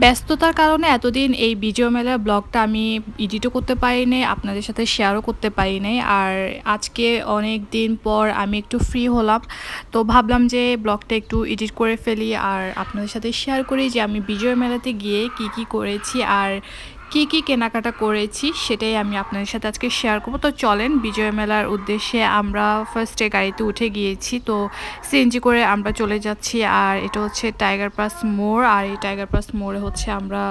ব্যস্ততার কারণে এতদিন এই বিজয় মেলার ব্লগটা আমি এডিটও করতে পারি নাই, আপনাদের সাথে শেয়ারও করতে পারি নাই। আর আজকে অনেক দিন পর আমি একটু ফ্রি হলাম, তো ভাবলাম যে ব্লগটা একটু এডিট করে ফেলি আর আপনাদের সাথে শেয়ার করি যে আমি বিজয় মেলাতে গিয়ে কি কি করেছি আর কি কি কেনাকাটা করেছি সেটাই আমি আপনাদের সাথে আজকে শেয়ার করব। তো চলেন, বিজয় মেলার উদ্দেশ্যে আমরা ফার্স্টে গাড়িতে উঠে গিয়েছি, তো সিএনজি করে আমরা চলে যাচ্ছি। আর এটা হচ্ছে টাইগার পাস মোড়, আর এই টাইগার পাস মোড়ে হচ্ছে আমরা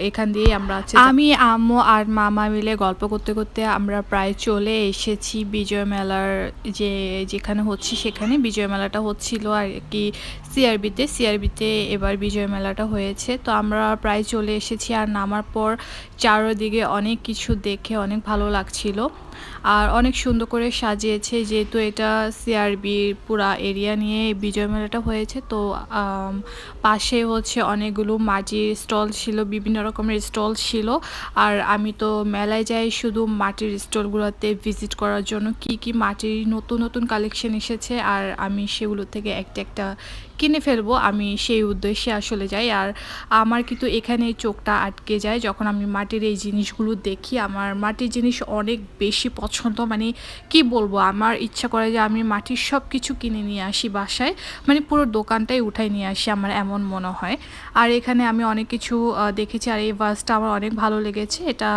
এখান দিয়েই আমরা আমি আম্মু আর মামা মিলে গল্প করতে করতে আমরা প্রায় চলে এসেছি বিজয় মেলার যেখানে হচ্ছে সেখানে। বিজয় মেলাটা হচ্ছিল আর কি সিআরবিতে এবার বিজয় মেলাটা হয়েছে, তো আমরা প্রায় চলে এসেছি। আর নামার পর চারদিকে অনেক কিছু দেখে অনেক ভালো লাগছিল আর অনেক সুন্দর করে সাজিয়েছে, যেহেতু এটা সিআরবির পুরা এরিয়া নিয়ে বিজয় মেলাটা হয়েছে। তো পাশে হচ্ছে অনেকগুলো মাটির স্টল ছিল, বিভিন্ন রকমের স্টল ছিল। আর আমি তো মেলায় যাই শুধু মাটির স্টলগুলোতে ভিজিট করার জন্য, কি কি মাটির নতুন নতুন কালেকশন এসেছে আর আমি সেগুলো থেকে একটা একটা কিনে ফেলবো, আমি সেই উদ্দেশ্যে আসলে যাই। আর আমার কিন্তু এখানে চোখটা আটকে যায় যখন আমি মাটির এই জিনিসগুলো দেখি। আমার মাটির জিনিস অনেক বেশি পছন্দ, মানে কি বলবো, আমার ইচ্ছা করে যে আমি মাটির সব কিছু কিনে নিয়ে আসি বাসায়, মানে পুরো দোকানটাই উঠাই নিয়ে আসি, আমার এমন মনে হয়। আর এখানে আমি অনেক কিছু দেখেছি আর এই ভাসটা আমার অনেক ভালো লেগেছে। এটা